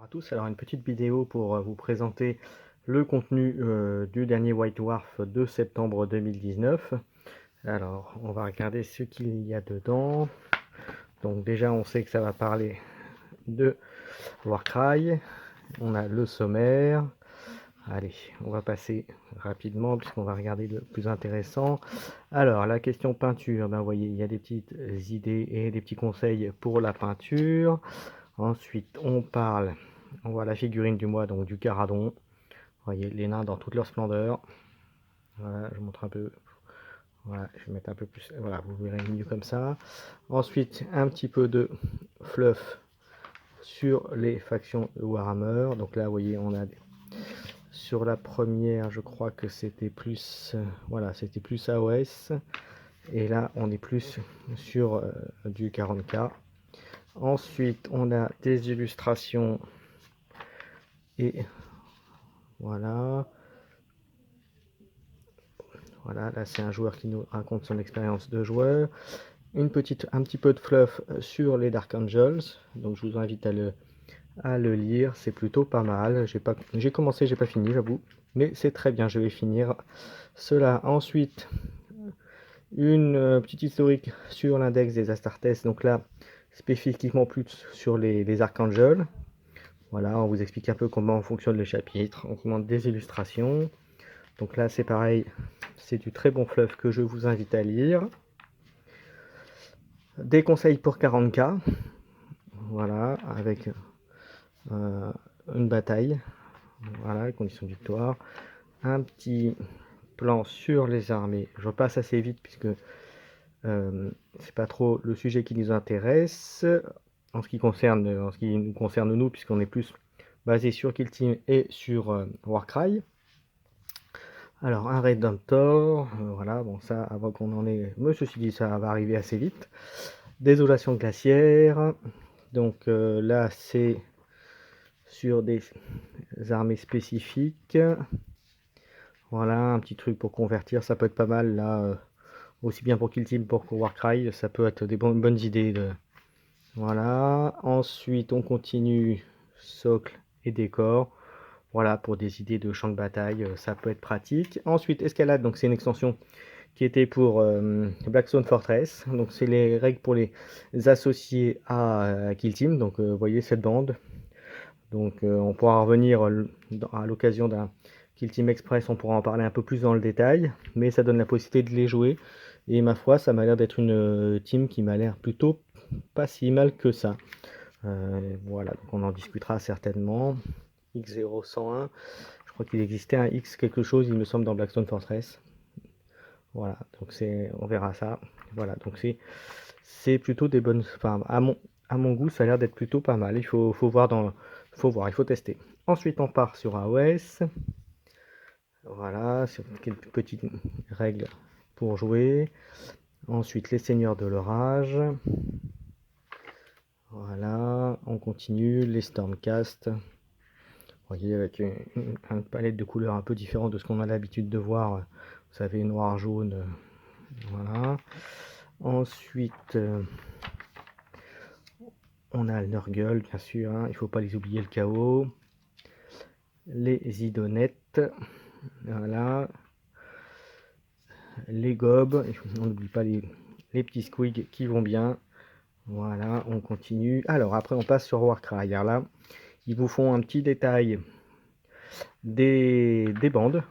À tous, alors une petite vidéo pour vous présenter le contenu du dernier White Dwarf de septembre 2019. Alors, on va regarder ce qu'il y a dedans. Donc déjà, on sait que ça va parler de Warcry. On a le sommaire. Allez, on va passer rapidement puisqu'on va regarder le plus intéressant. Alors, la question peinture, ben, vous voyez, il y a des petites idées et des petits conseils pour la peinture. Ensuite, on voit la figurine du mois, donc du Caradon. Vous voyez les nains dans toute leur splendeur. Voilà, je montre un peu. Voilà, je vais mettre un peu plus. Voilà, vous verrez mieux comme ça. Ensuite, un petit peu de fluff sur les factions de Warhammer. Donc là, vous voyez, on a sur la première, je crois que c'était plus, voilà, c'était plus AOS. Et là, on est plus sur du 40K. Ensuite, on a des illustrations et voilà. Voilà, là c'est un joueur qui nous raconte son expérience de joueur. Un petit peu de fluff sur les Dark Angels. Donc je vous invite à le lire. C'est plutôt pas mal. J'ai commencé, j'ai pas fini, j'avoue. Mais c'est très bien, je vais finir cela. Ensuite, une petite historique sur l'index des Astartes. Donc là, spécifiquement plus sur les Archangels. Voilà, on vous explique un peu comment fonctionne le chapitre. On vous montre des illustrations. Donc là, c'est pareil, c'est du très bon fluff que je vous invite à lire. Des conseils pour 40K, voilà, avec une bataille, voilà, conditions de victoire. Un petit plan sur les armées. Je passe assez vite puisque c'est pas trop le sujet qui nous intéresse en ce qui nous concerne nous, puisqu'on est plus basé sur Kill Team et sur Warcry. Alors un Redemptor, voilà, bon ça avant qu'on en ait, mais ceci dit ça va arriver assez vite. Désolation glaciaire, donc là c'est sur des armées spécifiques. Voilà, un petit truc pour convertir, ça peut être pas mal là, aussi bien pour Kill Team pour Warcry, ça peut être des bonnes idées. Voilà, ensuite on continue socle et décor. Voilà, pour des idées de champ de bataille, ça peut être pratique. Ensuite, escalade, donc c'est une extension qui était pour Blackstone Fortress. Donc c'est les règles pour les associer à Kill Team. Donc vous voyez cette bande. Donc on pourra revenir à l'occasion d'un Kill Team Express, on pourra en parler un peu plus dans le détail. Mais ça donne la possibilité de les jouer. Et ma foi, ça m'a l'air d'être une team qui m'a l'air plutôt pas si mal que ça. Voilà, donc on en discutera certainement. X0101, je crois qu'il existait un X quelque chose, il me semble, dans Blackstone Fortress. Voilà, donc on verra ça. Voilà, donc c'est plutôt des bonnes, enfin à mon goût, ça a l'air d'être plutôt pas mal. Faut voir il faut tester. Ensuite, on part sur AOS. Voilà, sur quelques petites règles pour jouer. Ensuite, les seigneurs de l'orage. Voilà, on continue les Stormcast. Vous voyez, avec une palette de couleurs un peu différente de ce qu'on a l'habitude de voir. Vous savez, noir, jaune, voilà. Ensuite, on a le Nurgle, bien sûr, hein, il ne faut pas les oublier, le chaos. Les idonettes, voilà. Les gobs, on n'oublie pas les petits squigs qui vont bien. Voilà, on continue. Alors, après, on passe sur Warcry. Alors là, ils vous font un petit détail des bandes.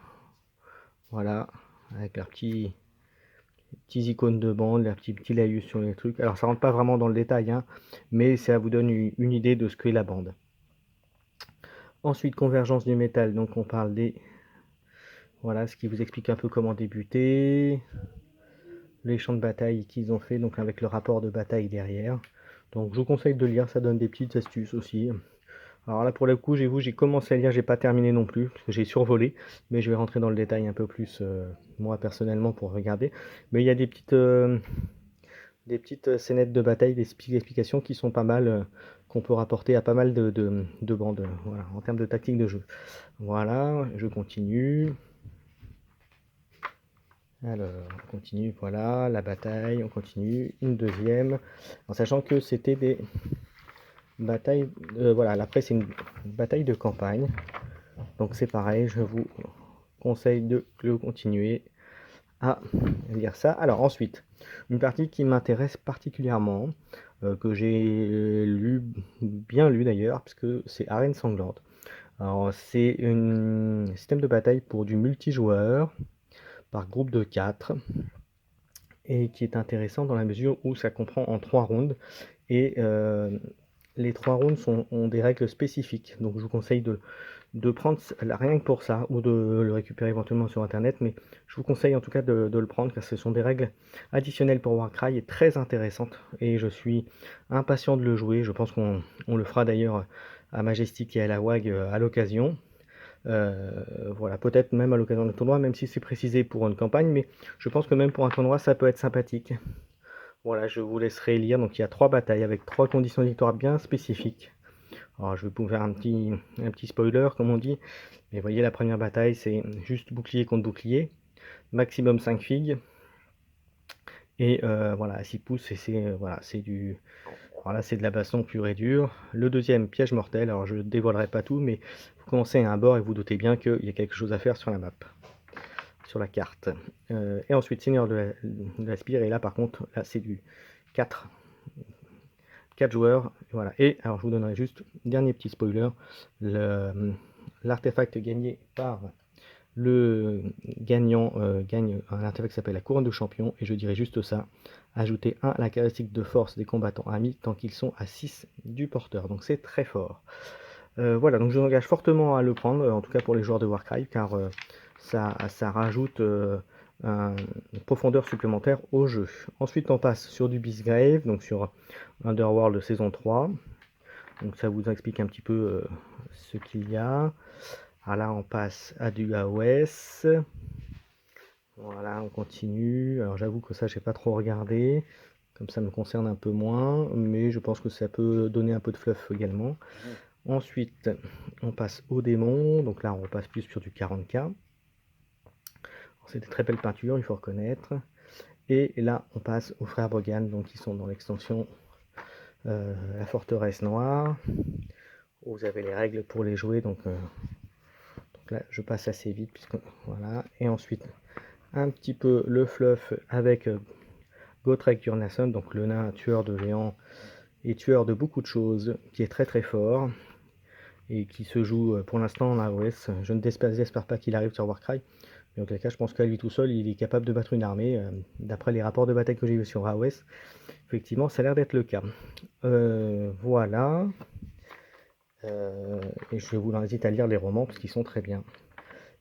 Voilà, avec leurs petits icônes de bande, leurs petits laïus sur les trucs. Alors, ça rentre pas vraiment dans le détail, hein, mais ça vous donne une idée de ce qu'est la bande. Ensuite, convergence du métal, donc on parle des... Voilà, ce qui vous explique un peu comment débuter. Les champs de bataille qu'ils ont fait, donc avec le rapport de bataille derrière. Donc je vous conseille de lire, ça donne des petites astuces aussi. Alors là pour le coup, j'ai commencé à lire, j'ai pas terminé non plus, parce que j'ai survolé, mais je vais rentrer dans le détail un peu plus, moi personnellement, pour regarder. Mais il y a des petites scénettes de bataille, des explications qui sont pas mal, qu'on peut rapporter à pas mal de bandes, voilà, en termes de tactique de jeu. Voilà, je continue. Alors, on continue, voilà, la bataille, on continue, une deuxième, en sachant que c'était bataille, voilà, après c'est une bataille de campagne, donc c'est pareil, je vous conseille de le continuer à lire ça. Alors ensuite, une partie qui m'intéresse particulièrement, que j'ai bien lu d'ailleurs, parce que c'est Arène Sanglante. Alors c'est un système de bataille pour du multijoueur, par groupe de 4, et qui est intéressant dans la mesure où ça comprend en 3 rounds, et les 3 rounds ont des règles spécifiques, donc je vous conseille de prendre rien que pour ça, ou de le récupérer éventuellement sur internet, mais je vous conseille en tout cas de le prendre, car ce sont des règles additionnelles pour Warcry et très intéressantes, et je suis impatient de le jouer. Je pense qu'on le fera d'ailleurs à Majestic et à la WAG à l'occasion. Voilà, peut-être même à l'occasion d'un tournoi, même si c'est précisé pour une campagne, mais je pense que même pour un tournoi, ça peut être sympathique. Voilà, je vous laisserai lire. Donc il y a 3 batailles avec 3 conditions de victoire bien spécifiques. Alors je vais vous faire un petit spoiler, comme on dit. Mais voyez, la première bataille, c'est juste bouclier contre bouclier, maximum 5 figues. Et voilà, 6 pouces, et c'est voilà, c'est du... Voilà, c'est de la baston pure et dure. Le deuxième, piège mortel. Alors je ne dévoilerai pas tout, mais vous commencez à un bord et vous doutez bien qu'il y a quelque chose à faire sur la map, sur la carte. Et ensuite, Seigneur de la Spire, et là par contre, là c'est du 4 joueurs. Voilà. Et alors je vous donnerai juste, dernier petit spoiler, l'artefact gagné par le gagnant gagne un artefact qui s'appelle la couronne de champion, et je dirais juste ça: ajouter 1 à la caractéristique de force des combattants amis tant qu'ils sont à 6 du porteur, donc c'est très fort. Voilà, donc je m'engage fortement à le prendre, en tout cas pour les joueurs de Warcry, car ça rajoute une profondeur supplémentaire au jeu. Ensuite on passe sur du Beastgrave, donc sur Underworld saison 3, donc ça vous explique un petit peu ce qu'il y a. Alors là on passe à du AOS. Voilà, on continue. Alors j'avoue que ça j'ai pas trop regardé, comme ça me concerne un peu moins, mais je pense que ça peut donner un peu de fluff également. Ensuite on passe au démon, donc là on repasse plus sur du 40k. C'est des très belles peintures, il faut reconnaître. Et là on passe aux frères Bogan, donc qui sont dans l'extension la forteresse noire. Vous avez les règles pour les jouer, donc là je passe assez vite, puisque voilà. Et ensuite un petit peu le fluff avec Gotrek Urnason, donc le nain tueur de géants et tueur de beaucoup de choses, qui est très très fort et qui se joue pour l'instant en AOS. Je ne désespère pas qu'il arrive sur Warcry, mais en tout cas je pense qu'à lui tout seul il est capable de battre une armée, d'après les rapports de bataille que j'ai vu sur AOS. Effectivement ça a l'air d'être le cas. Voilà. Et je vous invite à lire les romans parce qu'ils sont très bien.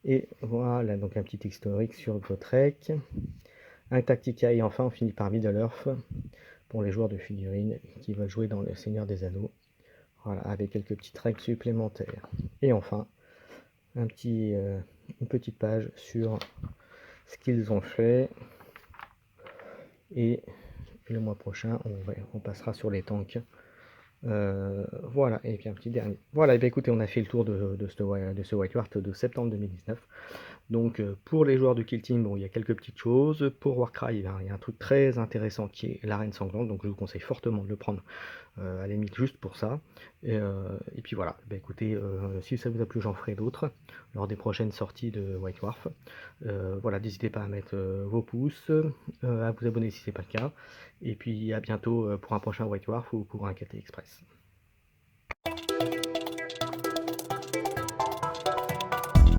Et voilà, donc un petit historique sur Gotrek, un Tactica, et enfin on finit par Middle-earth pour les joueurs de figurines qui veulent jouer dans le Seigneur des Anneaux. Voilà, avec quelques petites règles supplémentaires. Et enfin, une petite page sur ce qu'ils ont fait. Et le mois prochain, on passera sur les tanks. Voilà, et puis un petit dernier. Voilà, et bien écoutez, on a fait le tour de ce White Dwarf de septembre 2019. Donc pour les joueurs de Kill Team, bon, il y a quelques petites choses. Pour Warcry, il y a un truc très intéressant qui est l'arène sanglante, donc je vous conseille fortement de le prendre à la limite juste pour ça. Et puis voilà, bah, écoutez, si ça vous a plu, j'en ferai d'autres lors des prochaines sorties de White Dwarf. Voilà, n'hésitez pas à mettre vos pouces, à vous abonner si ce n'est pas le cas. Et puis à bientôt pour un prochain White Dwarf ou pour un KT Express.